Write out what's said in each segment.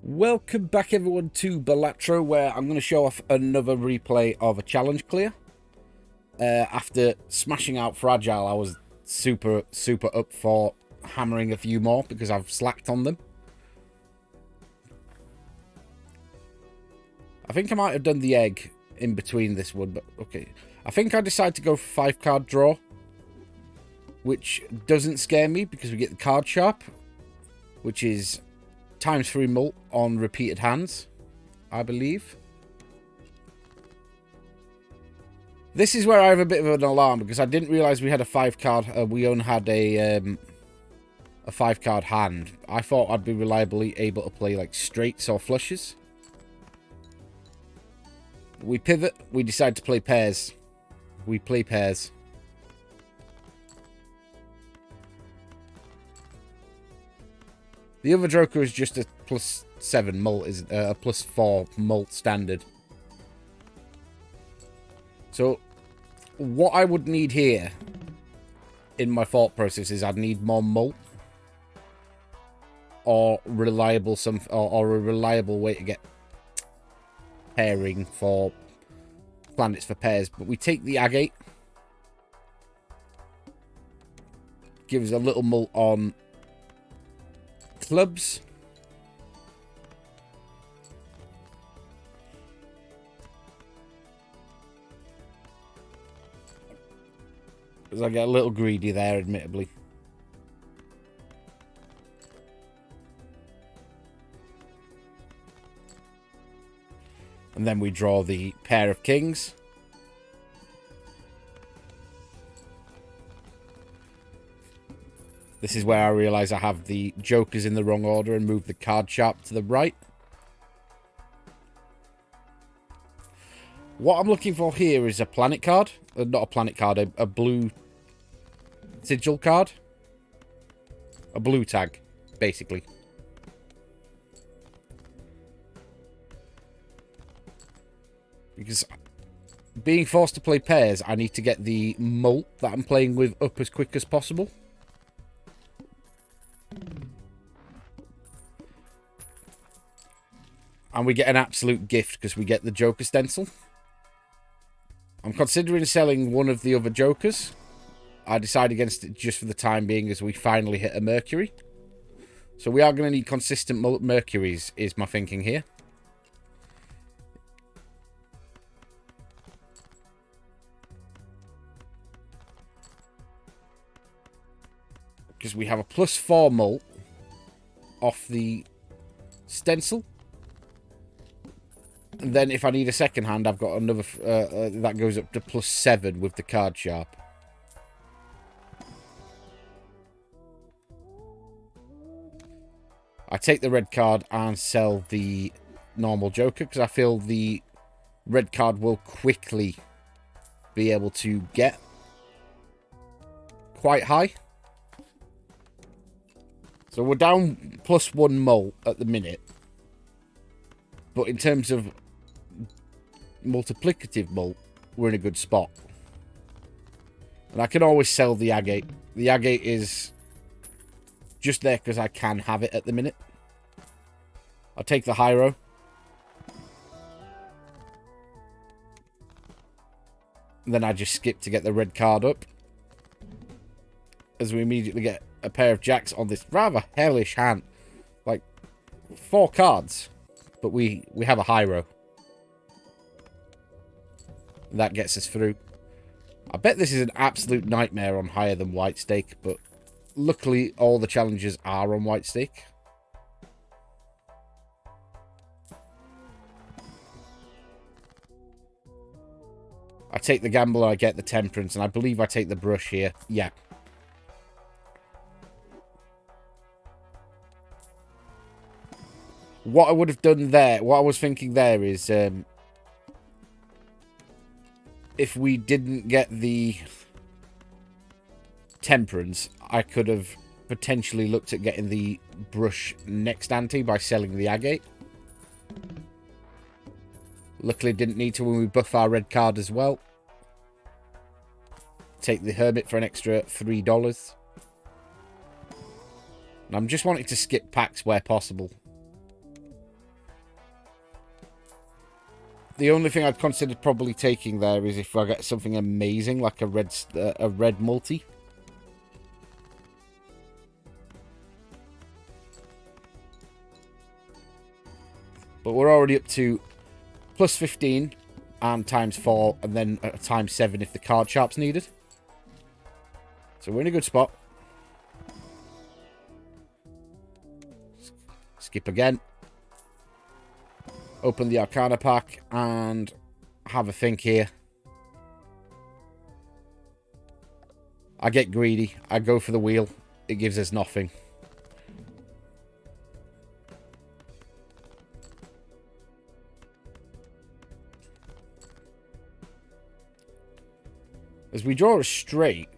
Welcome back everyone to Balatro, where I'm going to show off another replay of a challenge clear. After smashing out Fragile, I was super up for hammering a few more because I've slacked on them. I think I might have done the egg in between this one, but okay. I think I decided to go for 5-card draw, which doesn't scare me because we get the card sharp, which is ×3 mult on repeated hands, I believe. This is where I have a bit of an alarm because I didn't realise we had a 5-card. We only had a 5-card hand. I thought I'd be reliably able to play like straights or flushes. We pivot. We decide to play pairs. We play pairs. The other Joker is just a +7 mult, is a +4 mult standard. So, what I would need here in my thought process is I'd need more mult or reliable or a reliable way to get pairing for planets for pairs. But we take the agate, gives a little mult on clubs. Because I get a little greedy there, admittedly. And then we draw the pair of kings. This is where I realise I have the jokers in the wrong order and move the card sharp to the right. What I'm looking for here is a planet card. Not a planet card, a blue sigil card. A blue tag, basically. Because being forced to play pairs, I need to get the mult that I'm playing with up as quick as possible. And we get an absolute gift because we get the Joker stencil. I'm considering selling one of the other Jokers. I decide against it just for the time being as we finally hit a Mercury. So we are going to need consistent Mercuries, is my thinking here. Because we have a +4 mult off the stencil. And then if I need a second hand, I've got another that goes up to +7 with the card sharp. I take the red card and sell the normal Joker because I feel the red card will quickly be able to get quite high. So we're down +1 mult at the minute. But in terms of multiplicative mult, we're in a good spot. And I can always sell the agate. The agate is just there because I can have it at the minute. I'll take the Hyro. And then I just skip to get the red card up. As we immediately get a pair of jacks on this rather hellish hand. Like, 4 cards. But we have a Hyro. That gets us through. I bet this is an absolute nightmare on higher than white stake, but luckily all the challenges are on white stake. I take the gamble and I get the temperance, and I believe I take the brush here. Yeah. What I would have done there, what I was thinking there is, if we didn't get the temperance, I could have potentially looked at getting the brush next ante by selling the agate. Luckily didn't need to when we buff our red card as well. Take the hermit for an extra $3. And I'm just wanting to skip packs where possible. The only thing I'd considered probably taking there is if I get something amazing, like a red multi. But we're already up to plus 15 and times 4, and then times 7 if the card sharp's needed. So we're in a good spot. Skip again. Open the Arcana pack and have a think here. I get greedy. I go for the wheel. It gives us nothing. As we draw a straight,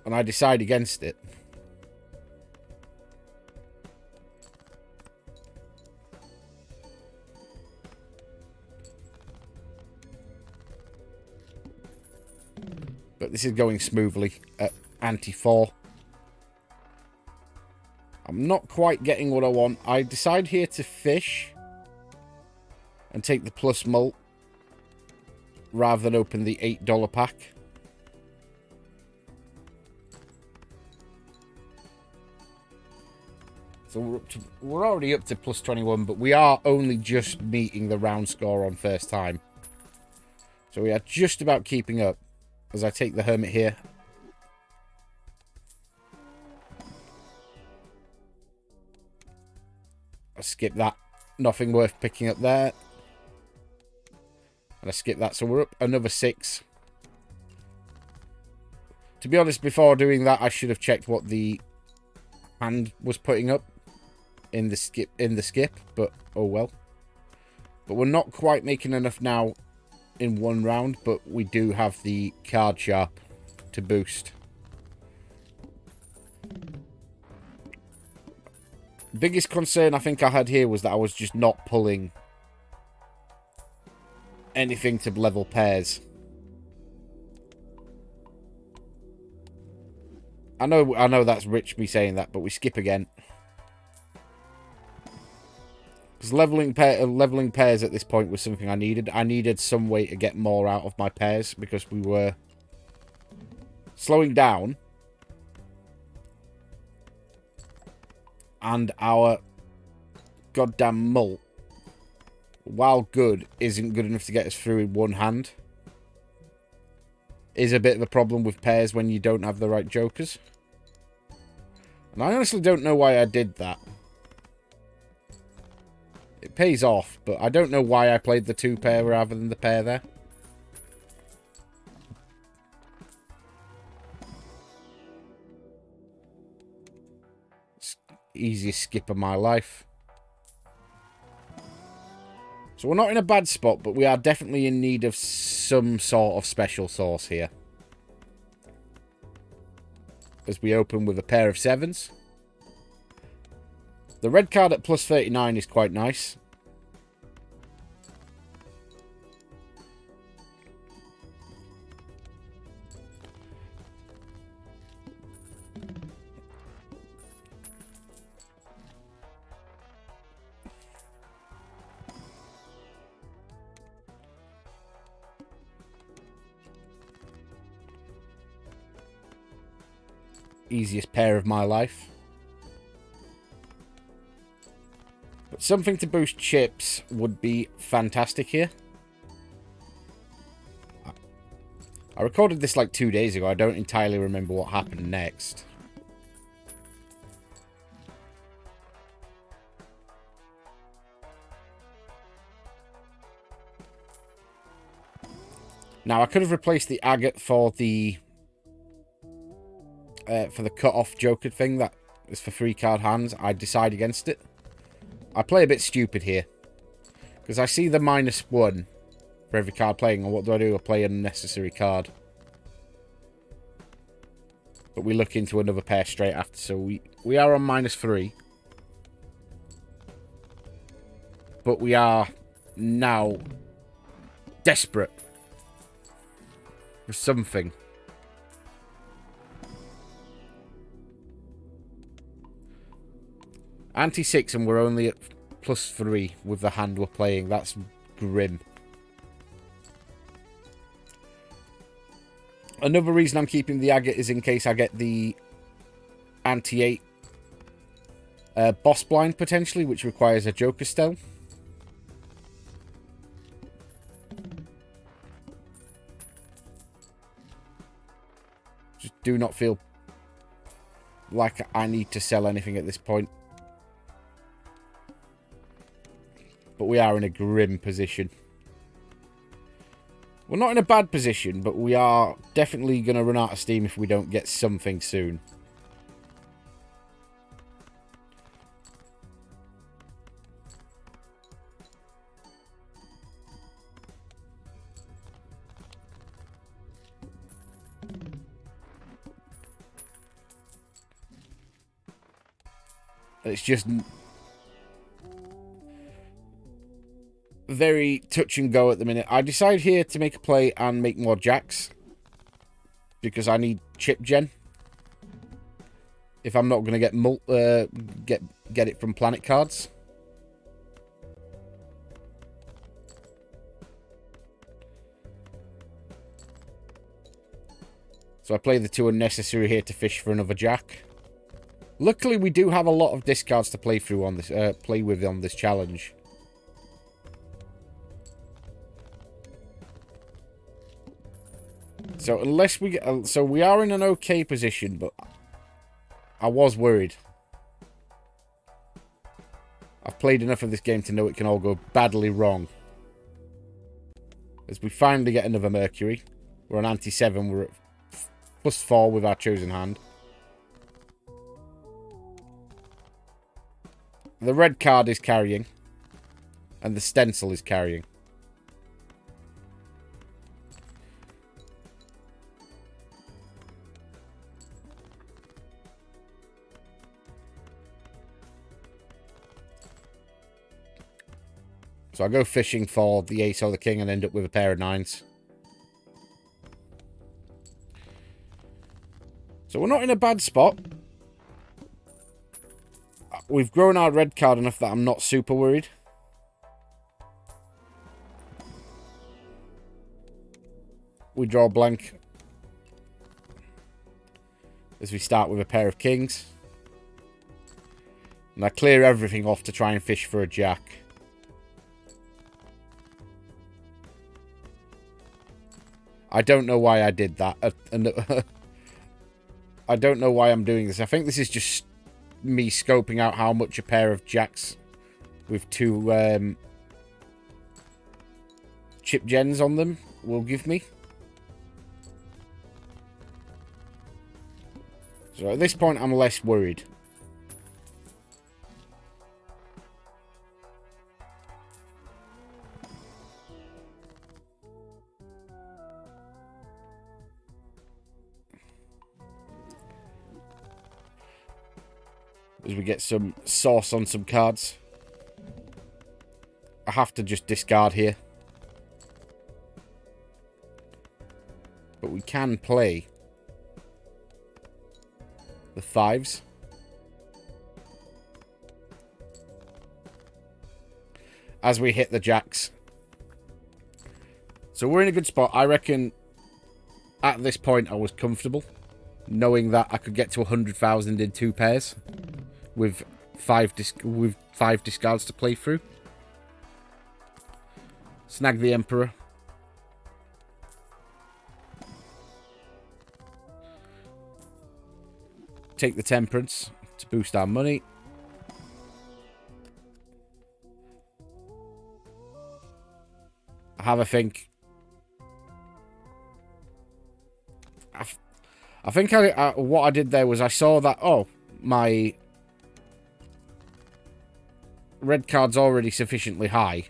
and I decide against it. But this is going smoothly at ante-4. I'm not quite getting what I want. I decide here to fish and take the plus mult rather than open the $8 pack. So we're already up to plus 21, but we are only just meeting the round score on first time. So we are just about keeping up. As I take the Hermit here. I skip that. Nothing worth picking up there. And I skip that. So we're up another 6. To be honest, before doing that, I should have checked what the hand was putting up in the skip. But oh well. But we're not quite making enough now in one round, but we do have the card sharp to boost. Biggest concern I think I had here was that I was just not pulling anything to level pairs. I know that's rich me saying that, but we skip again. Because leveling pairs at this point was something I needed. I needed some way to get more out of my pairs because we were slowing down. And our goddamn mult, while good, isn't good enough to get us through in one hand. Is a bit of a problem with pairs when you don't have the right jokers. And I honestly don't know why I did that. It pays off, but I don't know why I played the 2 pair rather than the pair there. Easiest skip of my life. So we're not in a bad spot, but we are definitely in need of some sort of special sauce here. As we open with a pair of 7s. The red card at plus 39 is quite nice. Easiest pair of my life. But something to boost chips would be fantastic here. I recorded this like 2 days ago. I don't entirely remember what happened next. Now, I could have replaced the agate for the cut-off joker thing that is for 3-card hands. I decide against it. I play a bit stupid here. Because I see the -1 for every card playing, and what do? I play an unnecessary card. But we look into another pair straight after, so we are on -3. But we are now desperate for something. Ante-6 and we're only at +3 with the hand we're playing. That's grim. Another reason I'm keeping the agate is in case I get the anti-8 boss blind, potentially, which requires a Joker Stell. Just do not feel like I need to sell anything at this point. But we are in a grim position. We're not in a bad position, but we are definitely going to run out of steam if we don't get something soon. It's just very touch and go at the minute. I decide here to make a play and make more jacks because I need chip gen. If I'm not going to get it from planet cards. So I play the 2 unnecessary here to fish for another jack. Luckily, we do have a lot of discards to play through on this, play with on this challenge. So unless we get, so we are in an okay position, but I was worried. I've played enough of this game to know it can all go badly wrong. As we finally get another Mercury, we're on anti-7. We're at +4 with our chosen hand. The red card is carrying. And the stencil is carrying. So I go fishing for the ace or the king and end up with a pair of 9s. So we're not in a bad spot. We've grown our red card enough that I'm not super worried. We draw blank. As we start with a pair of kings. And I clear everything off to try and fish for a jack. I don't know why I did that. I don't know why I'm doing this. I think this is just me scoping out how much a pair of jacks with 2 chip gens on them will give me. So at this point, I'm less worried. As we get some sauce on some cards. I have to just discard here. But we can play the 5s. As we hit the jacks. So we're in a good spot. I reckon at this point I was comfortable. Knowing that I could get to 100,000 in 2 pairs. With 5 discards to play through. Snag the Emperor. Take the Temperance to boost our money. Have a think. I think what I did there was I saw that, oh, my red card's already sufficiently high.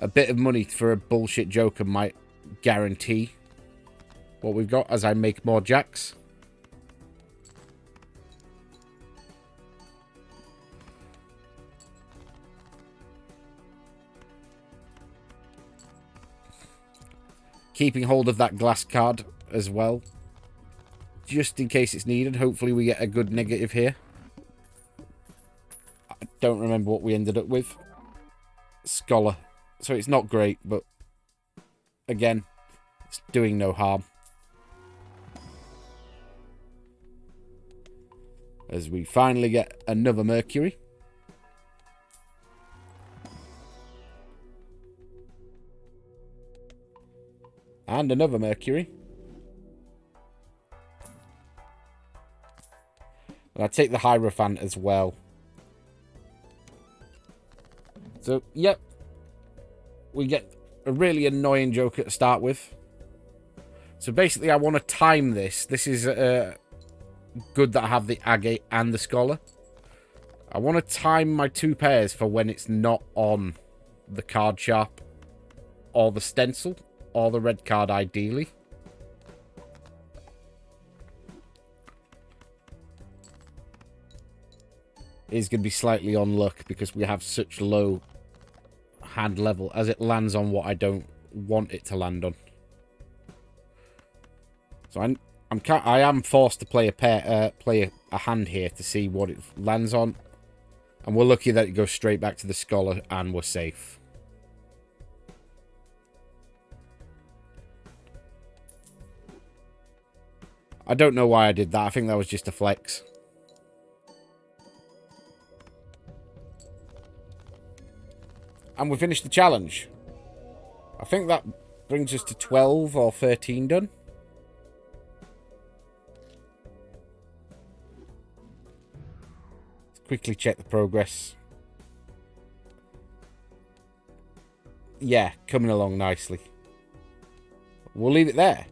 A bit of money for a bullshit joker might guarantee what we've got as I make more jacks. Keeping hold of that glass card as well. Just in case it's needed. Hopefully we get a good negative here. I don't remember what we ended up with. Scholar. So it's not great, but again, it's doing no harm. As we finally get another Mercury. And another Mercury. And I take the Hierophant as well. So, yep. We get a really annoying Joker to start with. So basically, I want to time this. This is good that I have the Agate and the Scholar. I want to time my 2 pairs for when it's not on the card sharp or the stencil or the red card, ideally. Is going to be slightly on luck because we have such low hand level as it lands on what I don't want it to land on. So I am forced to play a hand here to see what it lands on, and we're lucky that it goes straight back to the Scholar and we're safe. I don't know why I did that. I think that was just a flex. And we finished the challenge. I think that brings us to 12 or 13 done. Let's quickly check the progress. Yeah, coming along nicely. We'll leave it there.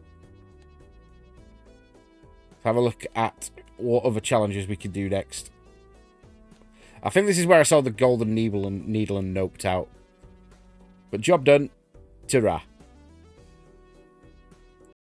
Let's have a look at what other challenges we could do next. I think this is where I saw the golden needle and noped out. But job done. Ta-ra.